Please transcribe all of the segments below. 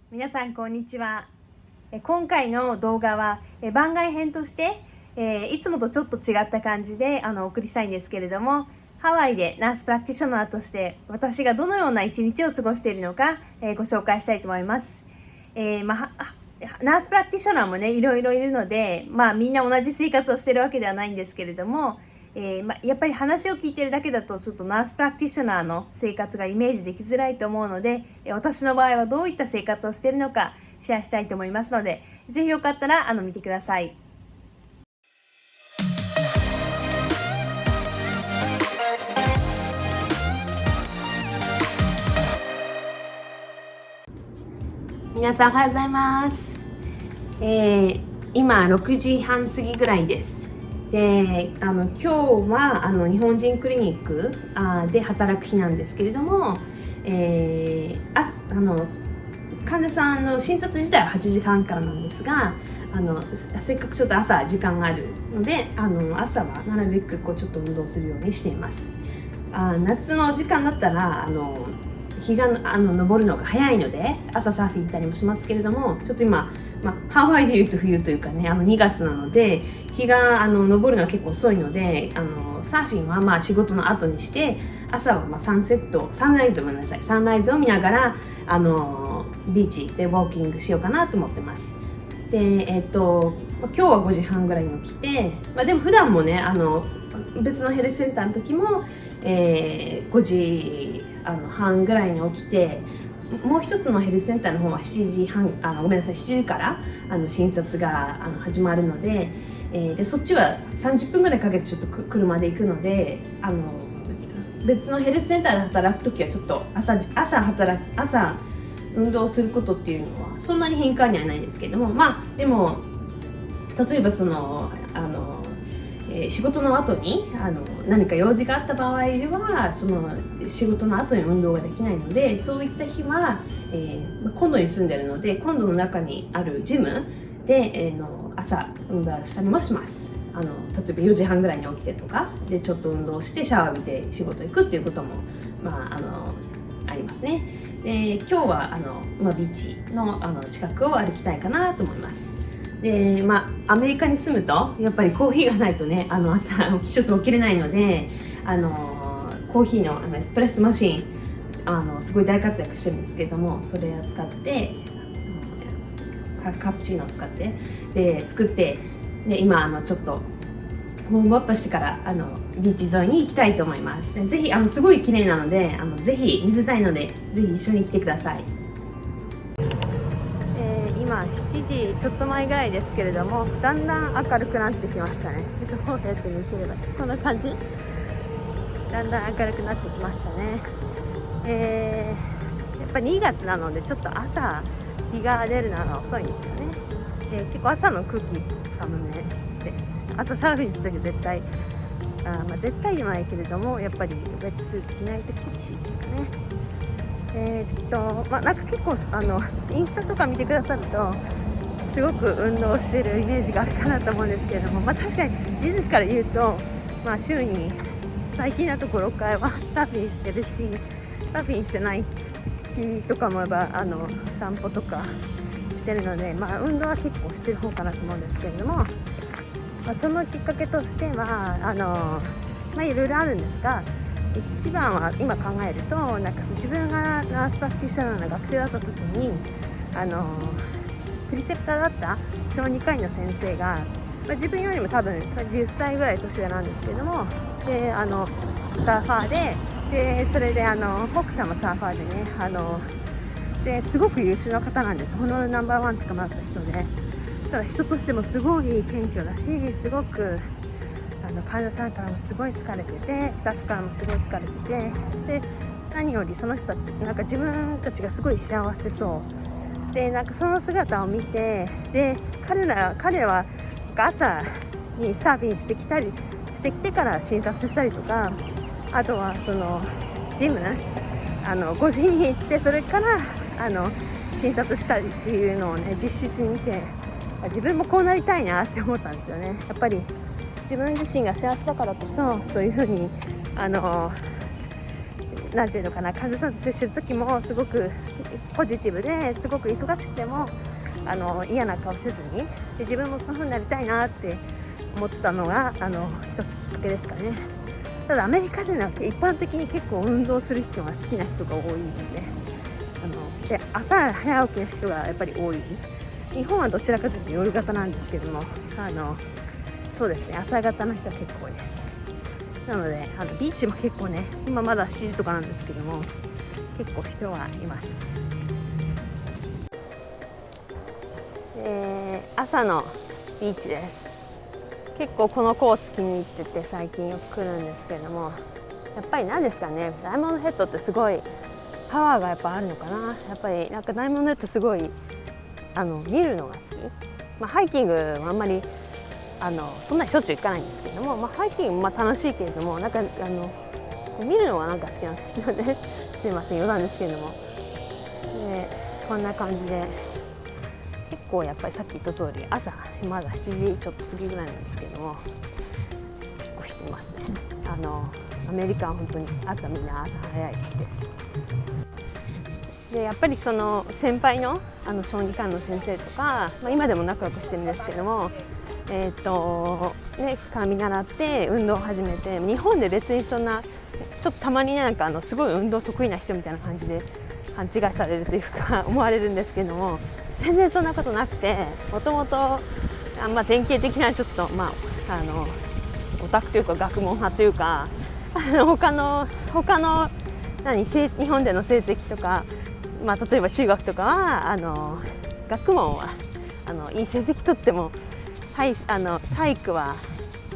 皆さんこんにちは。今回の動画は番外編としていつもとちょっと違った感じでお送りしたいんですけれども、ハワイでナースプラクティショナーとして私がどのような一日を過ごしているのかご紹介したいと思います。ナースプラクティショナーもねいろいろいるので、みんな同じ生活をしているわけではないんですけれども、やっぱり話を聞いてるだけだとちょっとナースプラクティショナーの生活がイメージできづらいと思うので、私の場合はどういった生活をしているのかシェアしたいと思いますので、ぜひよかったら見てください。皆さんおはようございます。今6時半過ぎぐらいです。で今日は日本人クリニックで働く日なんですけれども、患者さんの診察自体は8時間からなんですが、せっかくちょっと朝時間があるので朝はなるべくちょっと運動するようにしています。夏の時間だったら日が昇るのが早いので朝サーフィン行ったりもしますけれども、ちょっと今、ハワイでいうと冬というかね2月なので日が昇るのは結構遅いのでサーフィンは仕事の後にして、朝はサンライズを見ながらビーチでウォーキングしようかなと思ってます。で今日は5時半ぐらいに起きて、でも普段もね別のヘルスセンターの時も、5時半ぐらいに起きて、もう一つのヘルスセンターの方は7時から診察が始まるので、そっちは30分ぐらいかけてちょっと車で行くので、別のヘルスセンターで働く時はちょっと朝運動することっていうのはそんなに頻繁にはないんですけども、でも例えば仕事の後に何か用事があった場合はその仕事の後に運動ができないので、そういった日は、コンドに住んでるのでコンドの中にあるジムで、朝運動したりもします。例えば4時半ぐらいに起きてとかでちょっと運動してシャワー浴びて仕事行くっていうこともありますね。で今日はビーチの近くを歩きたいかなと思います。でアメリカに住むとやっぱりコーヒーがないとね朝ちょっと起きれないのでコーヒーのエスプレッソマシンすごい大活躍してるんですけれども、それを使ってカプチーノを使ってで作って、で今ちょっとウォームアップしてからビーチ沿いに行きたいと思います。でぜひすごい綺麗なのでぜひ見せたいのでぜひ一緒に来てください。今7時ちょっと前ぐらいですけれども、だんだん明るくなってきましたね。どうやって見せればいい、こんな感じ、だんだん明るくなってきましたね。やっぱ2月なのでちょっと朝日が出るのが遅いんですよね。で結構朝の空気ちょっと寒めです。朝サーフィンするとき絶対絶対ではないけれども、やっぱりウェットスーツ着ないと厳しいですかね。なんか結構インスタとか見てくださるとすごく運動してるイメージがあるかなと思うんですけれども、確かに事実から言うと、週に最近だと5、6回はサーフィンしてるし、サーフィンしてない日とかも散歩とかしてるので、運動は結構してる方かなと思うんですけれども、そのきっかけとしてはいろいろあるんですが、一番は今考えると自分がナースプラクティショナーの学生だった時にプリセプターだった小児科医の先生が、自分よりも多分10歳ぐらい年上なんですけども、でサーファーでそれで奥さんもサーファーでねですごく優秀な方なんです。ホノルルナンバーワンとかもあった人で、ただ人としてもすごい謙虚だし、すごく患者さんからもすごい好かれてて、スタッフからもすごい好かれてて、で何よりその人たち自分たちがすごい幸せそうで、その姿を見て、で彼は朝にサーフィンしてきてから診察したりとか、あとはジム5時に行ってそれから診察したりっていうのをね実習中に見て、自分もこうなりたいなって思ったんですよね。やっぱり自分自身が幸せだからこそそういう風になんていうのかな、患者さんと接する時もすごくポジティブですごく忙しくても嫌な顔せずに、で自分もそういう風になりたいなって思ったのが一つきっかけですかね。ただアメリカ人は一般的に結構運動する人が好きな人が多いですね。で朝早起きの人がやっぱり多い。日本はどちらかというと夜型なんですけども、そうですね、朝型の人は結構多いです。なのでビーチも結構ね、今まだ7時とかなんですけども結構人はいます。朝のビーチです。結構このコース気に入ってて最近よく来るんですけども、やっぱり何ですかね、ダイヤモンドヘッドってすごいパワーがやっぱあるのかな。やっぱりなんかダイヤモンドヘッドすごい見るのが好き。ハイキングはあんまりそんなにしょっちゅう行かないんですけども、ハイキングも楽しいけれども、なんか見るのがなんか好きなんですよねすいません余談ですけれども。でこんな感じで結構やっぱりさっき言った通り朝まだ7時ちょっと過ぎぐらいなんですけども結構してますね。アメリカは本当に朝みんな朝早いです。でやっぱりその先輩の小児科の先生とか、今でも仲良くしてるんですけども、から見習って運動を始めて、日本で別にそんなちょっとたまになんかすごい運動得意な人みたいな感じで勘違いされるというか思われるんですけども、全然そんなことなくて、もともと典型的なちょっとオタクというか学問派というか他の日本での成績とか、例えば中学とかは学問はいい成績取っても体育は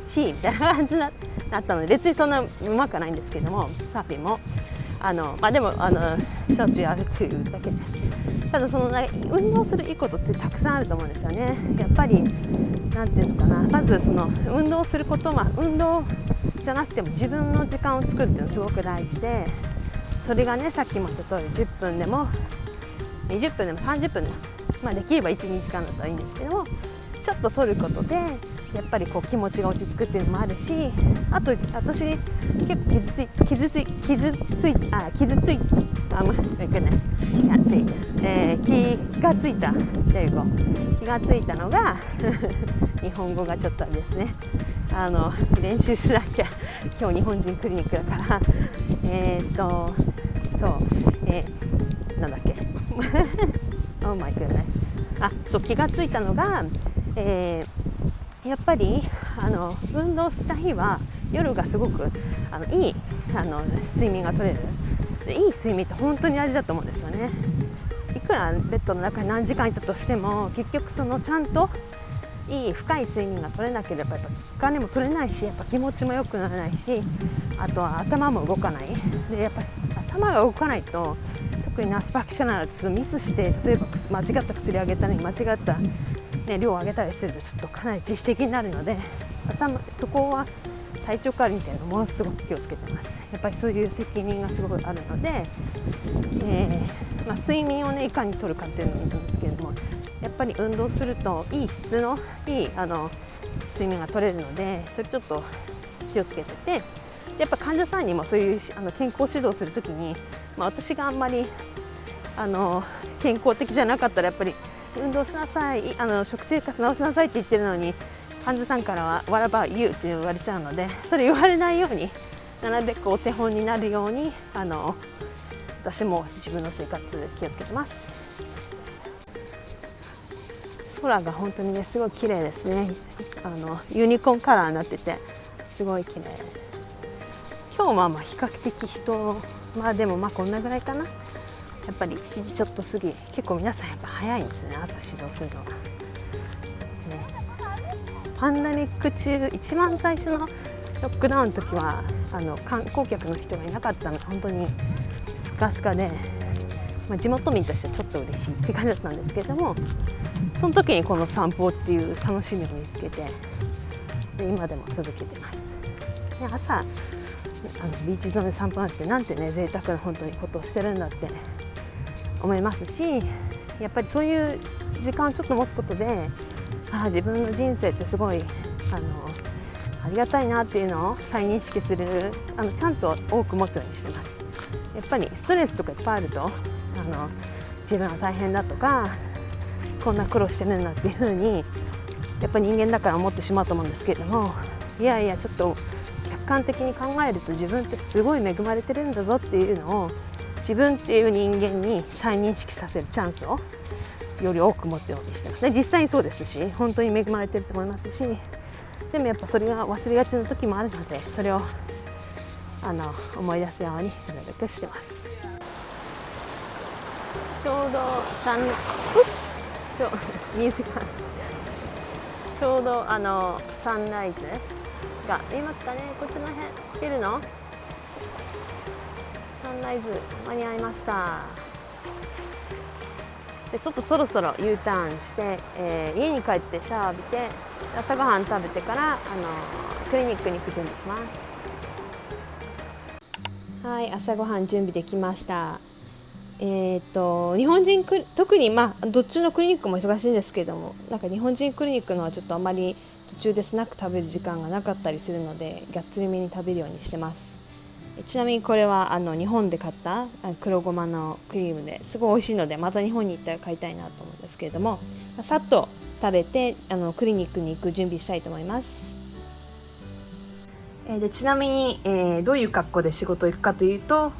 C みたいな感じだったので、別にそんなうまくはないんですけども、サーフィンもでもしょっちゅうやるというだけです。ただ運動するいいことってたくさんあると思うんですよね。やっぱりなんていうのかな、まずその運動することは運動じゃなくても自分の時間を作るっていうのがすごく大事で、それがね、さっきも言った通り10分でも20分でも30分でも、できれば 1,2 時間だったらいいんですけども、ちょっと取ることでやっぱりこう気持ちが落ち着くっていうのもあるし、あと私結構傷ついたのが日本語がちょっとあれですね、練習しなきゃ今日日本人クリニックだからなんだっけOh my goodness。気がついたのが、やっぱり運動した日は夜がすごくいい睡眠が取れる。でいい睡眠って本当に大事だと思うんですよね。いくらベッドの中に何時間いたとしても、結局ちゃんといい深い睡眠が取れなければやっぱ疲れも取れないし、やっぱ気持ちも良くならないし、あとは頭も動かない。でやっぱ頭が動かないと、特にナースプラクティショナーはミスして、例えば間違った薬をあげたり間違った、量をあげたりするとちょっとかなり自主的になるので、そこは体調管理みたいなのものすごく気をつけてます。やっぱりそういう責任がすごいあるので、睡眠をいかに取るかっていうのもいいんですけれども、やっぱり運動するといい質のいい睡眠が取れるので、それちょっと気をつけてて、やっぱ患者さんにもそういう健康指導するときに、私があんまり健康的じゃなかったらやっぱり運動しなさい、食生活直しなさいって言ってるのに、患者さんからは What about you って言われちゃうので、それ言われないようになるべくお手本になるように私も自分の生活気をつけてます。空が本当にねすごい綺麗ですね。ユニコーンカラーになっててすごい綺麗。今日は比較的人でもこんなぐらいかな。やっぱり7時ちょっと過ぎ、結構皆さんやっぱ早いんですね、朝指導するのが、パンデミック中一番最初のロックダウンの時は観光客の人がいなかったので本当にスカスカで、地元民としてはちょっと嬉しいって感じだったんですけれども、その時にこの散歩っていう楽しみを見つけて、で今でも続けてます。で朝ビーチ沿いで散歩なんてね贅沢な本当にことをしてるんだって思いますし、やっぱりそういう時間をちょっと持つことで、自分の人生ってすごいありがたいなっていうのを再認識するチャンスを多く持つようにしてます。やっぱりストレスとかいっぱいあると自分は大変だとかこんな苦労してるんだっていう風にやっぱ人間だから思ってしまうと思うんですけれども、いやいやちょっと客観的に考えると自分ってすごい恵まれてるんだぞっていうのを自分っていう人間に再認識させるチャンスをより多く持つようにしてます。で実際にそうですし本当に恵まれてると思いますし、でもやっぱそれが忘れがちな時もあるのでそれを思い出すようになるべくしてます。ちょうど水がちょうどサンライズが見えますかね。こっちの辺出るのサンライズ間に合いました。でちょっとそろそろ U ターンして、家に帰ってシャワー浴びて朝ごはん食べてからクリニックに行く準備します。はい、朝ごはん準備できました。日本人特にどっちのクリニックも忙しいんですけども、なんか日本人クリニックのはちょっとあまり途中でスナック食べる時間がなかったりするのでがっつりめに食べるようにしてます。ちなみにこれは日本で買った黒ごまのクリームですごい美味しいのでまた日本に行ったら買いたいなと思うんですけれども、さっと食べてクリニックに行く準備したいと思います。でちなみに、どういう格好で仕事行くかというと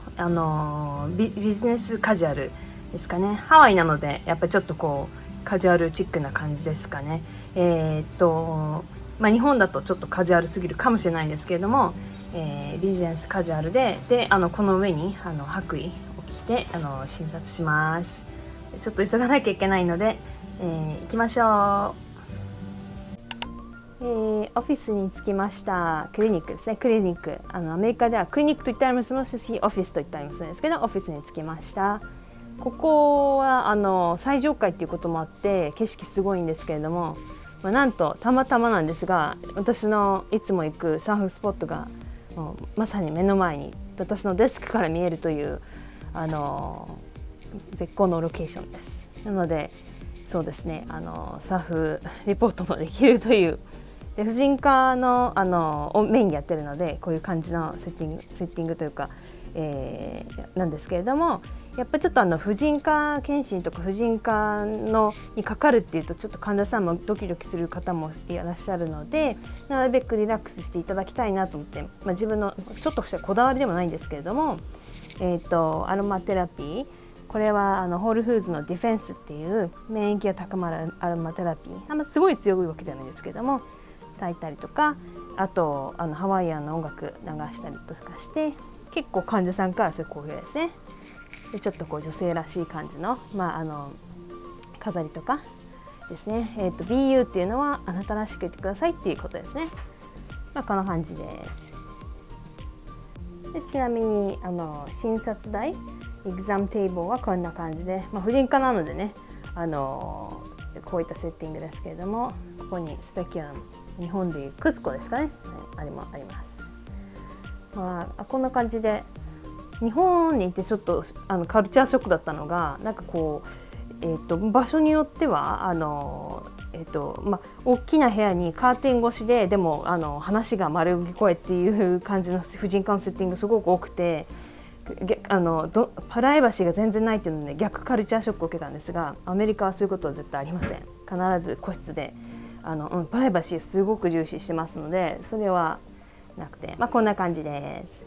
ビジネスカジュアルですかね。ハワイなのでやっぱりちょっとこうカジュアルチックな感じですかね。日本だとちょっとカジュアルすぎるかもしれないんですけれども、ビジネスカジュアルでこの上に白衣を着て診察します。ちょっと急がなきゃいけないので、行きましょう。オフィスに着きました。クリニックですね。クリニックアメリカではクリニックと言ったりもしますしオフィスと言ったりもするんですけど、オフィスに着きました。ここは最上階っていうこともあって景色すごいんですけれども、なんとたまたまなんですが私のいつも行くサーフスポットがまさに目の前に私のデスクから見えるという絶好のロケーションです。なのでそうですねサーフリポートもできるというで婦人科のをメインでやってるのでこういう感じのセッティングというか、なんですけれども、やっぱりちょっと婦人科検診とか婦人科にかかるっていうとちょっと患者さんもドキドキする方もいらっしゃるので、なるべくリラックスしていただきたいなと思って、自分のちょっとしたこだわりでもないんですけれども、アロマテラピー、これはホールフーズのディフェンスっていう免疫が高まるアロマテラピー、すごい強いわけじゃないですけども炊いたりとか、あとハワイアンの音楽流したりとかして結構患者さんからそういう好評ですね。でちょっとこう女性らしい感じの、飾りとかですね。BU っていうのはあなたらしく言ってくださいっていうことですね。こんな感じです。でちなみに診察台エグザムテーブルはこんな感じで、婦人科なのでねこういったセッティングですけれども、ここにスペキュラム、日本でいうクスコですかね、あります。こんな感じで日本に行ってちょっとカルチャーショックだったのが、なんかこう、場所によっては大きな部屋にカーテン越しででも話が丸聞こえっていう感じの婦人科のセッティングすごく多くて、プライバシーが全然ないっていうので逆カルチャーショックを受けたんですが、アメリカはそういうことは絶対ありません。必ず個室でプライバシーをすごく重視してますので、それはなくて、こんな感じです。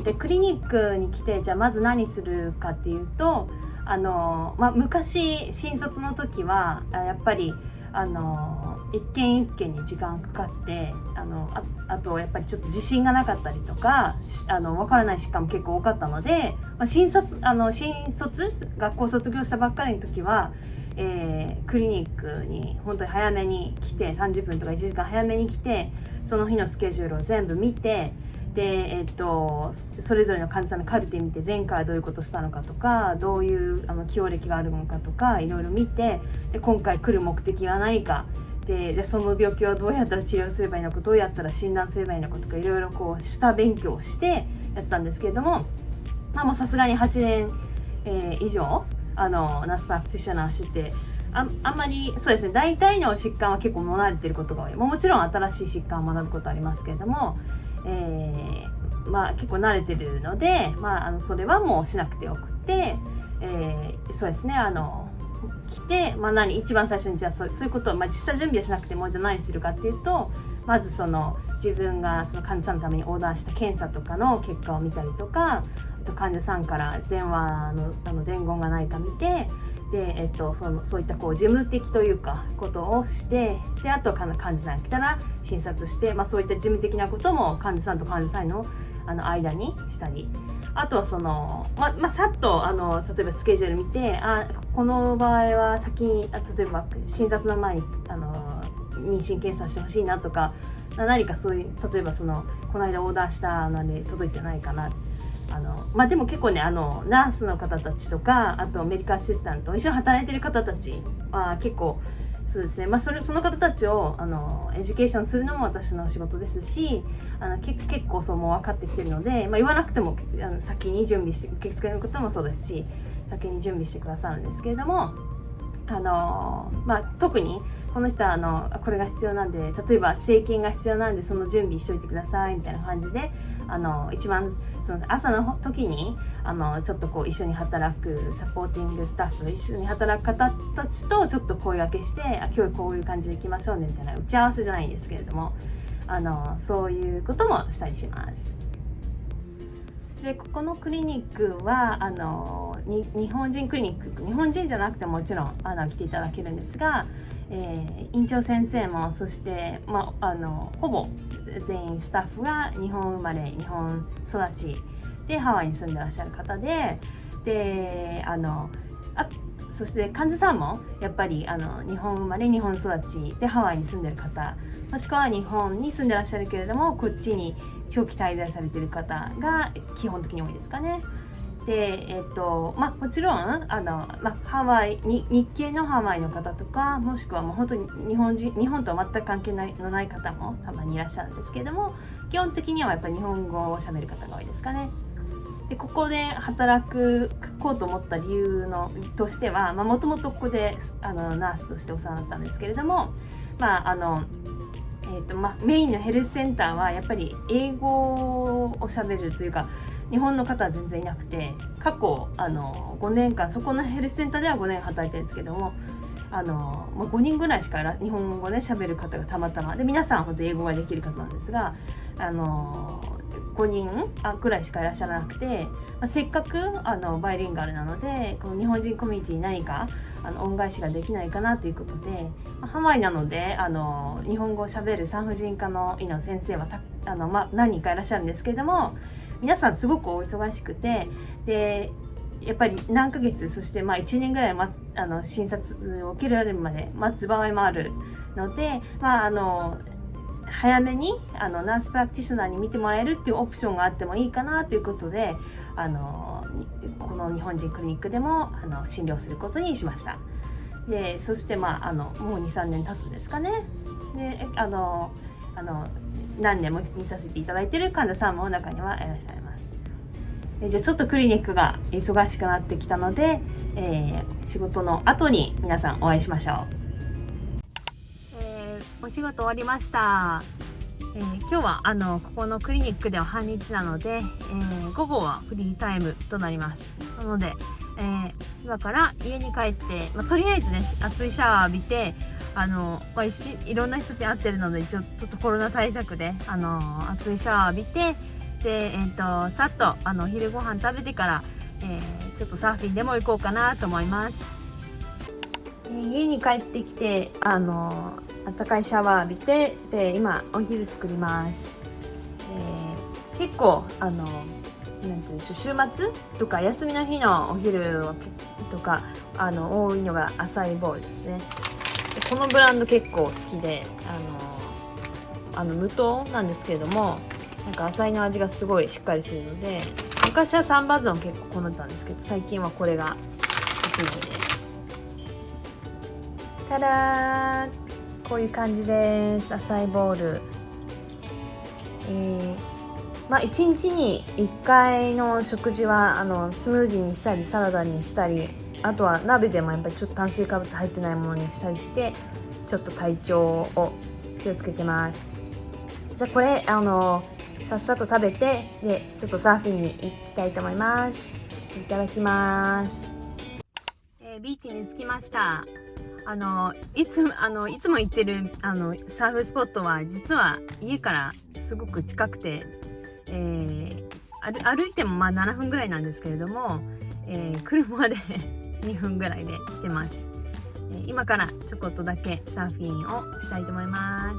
でクリニックに来てじゃあまず何するかっていうと昔新卒の時はやっぱり一件一件に時間かかってあとやっぱりちょっと自信がなかったりとか分からない疾患も結構多かったので、新卒学校卒業したばっかりの時は、クリニックに本当に早めに来て30分とか1時間早めに来てその日のスケジュールを全部見て、で、それぞれの患者さんのカルテ見て前回はどういうことしたのかとかどういう起用歴があるのかとかいろいろ見て、で今回来る目的は何かでその病気はどうやったら治療すればいいのかどうやったら診断すればいいのかとかいろいろこう下勉強をしてやってたんですけれども、もうさすがに8年、以上ナースプラクティショナーしててあんまりそうですね、大体の疾患は結構慣れてることが多い。もちろん新しい疾患を学ぶことありますけれども、結構慣れてるので、それはもうしなくてよくて、そうですね、来て、一番最初にじゃあそういうことを、実際準備はしなくてもじゃあ何するかっていうと、まず自分がその患者さんのためにオーダーした検査とかの結果を見たりとか、あと患者さんから電話の伝言がないか見て、で、そういった事務的というかことをして、であと患者さんが来たら診察して、そういった事務的なことも患者さんと患者さんの間にしたり、あとはさっと例えばスケジュール見て、この場合は先に例えば診察の前に妊娠検査してほしいなとか、何かそういう例えばこの間オーダーしたのに届いてないかな、でも結構ねナースの方たちとか、あとメディカルアシスタント一緒に働いてる方たちは結構そうですね、その方たちをエデュケーションするのも私の仕事ですし、結構もう分かってきてるので、言わなくても先に準備して、受付のこともそうですし先に準備してくださるんですけれども、特にこの人はこれが必要なんで、例えば生検が必要なんでその準備しといてくださいみたいな感じで、一番その朝の時にちょっと一緒に働くサポーティングスタッフ、一緒に働く方たちとちょっと声掛けして、今日こういう感じで行きましょうねみたいな打ち合わせじゃないんですけれども、そういうこともしたりします。でここのクリニックは日本人クリニック、日本人じゃなくてもちろん来ていただけるんですが、院長先生もそして、ほぼ全員スタッフが日本生まれ日本育ちでハワイに住んでらっしゃる方で、そして患者さんもやっぱり日本生まれ日本育ちでハワイに住んでる方、もしくは日本に住んでらっしゃるけれどもこっちに長期滞在されている方が基本的に多いですかね。で、もちろんハワイに日系のハワイの方とか、もしくはもう本当に日本とは全く関係のない方もたまにいらっしゃるんですけれども、基本的にはやっぱり日本語を喋る方が多いですかね。でここで働こうと思った理由としては、もともとここでナースとしてお世話になったんですけれども、メインのヘルスセンターはやっぱり英語を喋るというか、日本の方は全然いなくて、過去5年間そこのヘルスセンターでは5年働いてるんですけども、5人ぐらいしか日本語で喋る方がたまたまで、皆さん本当英語ができる方なんですが、5人くらいしかいらっしゃらなくて、せっかくバイリンガルなのでこの日本人コミュニティに何か恩返しができないかなということで、ハワイなので日本語をしゃべる産婦人科の先生は何人かいらっしゃるんですけれども、皆さんすごくお忙しくて、でやっぱり何ヶ月、そして1年ぐらい診察を受けられるまで待つ場合もあるので、早めにナースプラクティショナーに見てもらえるっていうオプションがあってもいいかなということで、この日本人クリニックでも診療することにしました。でそしてもう 2,3 年経つんですかね。で何年も見させていただいている患者さんも中にはいらっしゃいます。じゃあちょっとクリニックが忙しくなってきたので、仕事の後に皆さんお会いしましょう。お仕事終わりました。今日はここのクリニックでは半日なので、午後はフリータイムとなります。なので、今から家に帰って、とりあえずね熱いシャワー浴びていろんな人に会ってるのでちょっとコロナ対策で熱いシャワー浴びて、で、さっと昼ご飯食べてから、ちょっとサーフィンでも行こうかなと思います。家に帰ってきて温かいシャワー浴びて、で今お昼作ります。結構なんていうんでしょう、週末とか休みの日のお昼とか多いのがアサイーボウルですね。でこのブランド結構好きで無糖なんですけれども、なんかアサイの味がすごいしっかりするので、昔はサンバーズン結構好んでたんですけど、最近はこれがお気に入りです。ただこういう感じです。アサイーボウル、1日に1回の食事はスムージーにしたりサラダにしたり、あとは鍋でもやっぱりちょっと炭水化物入ってないものにしたりして、ちょっと体調を気をつけてます。じゃあこれさっさと食べて、でちょっとサーフィンに行きたいと思います。いただきます。ビーチに着きました。いつも行ってるサーフスポットは実は家からすごく近くて、歩いてもまあ7分ぐらいなんですけれども、車で2分ぐらいで来てます。今からちょこっとだけサーフィンをしたいと思います。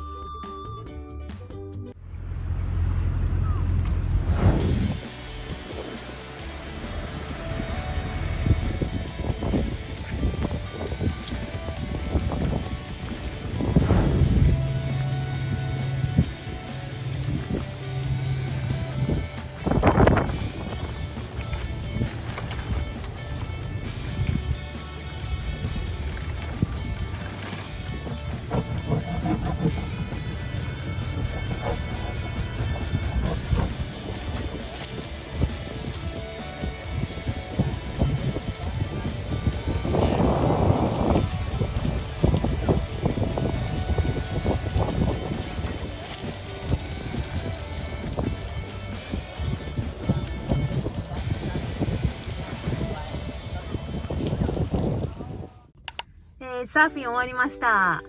サーフィン終わりました。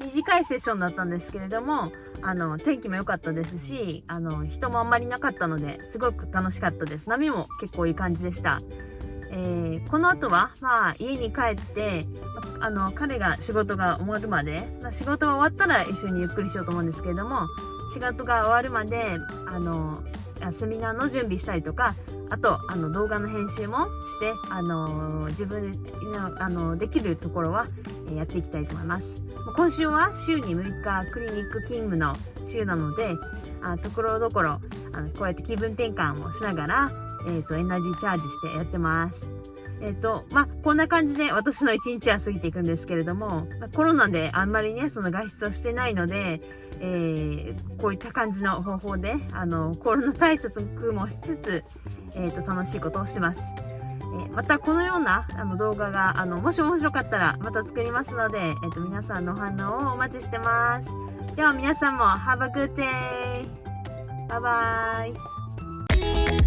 短いセッションだったんですけれども、天気も良かったですし、人もあんまりなかったのですごく楽しかったです。波も結構いい感じでした。この後は、家に帰って、彼が仕事が終わるまで、仕事が終わったら一緒にゆっくりしようと思うんですけれども、仕事が終わるまで、セミナーの準備したりとか、あと動画の編集もして、自分でできるところはやっていきたいと思います。今週は週に6日クリニック勤務の週なので、ところどころこうやって気分転換をしながら、エナジーチャージしてやってます。こんな感じで私の一日は過ぎていくんですけれども、コロナであんまりね、その外出をしてないので、こういった感じの方法で、コロナ対策もしつつ、楽しいことをします。またこのような動画がもし面白かったらまた作りますので、皆さんの反応をお待ちしてます。では皆さんも Have a good day! バイバイ。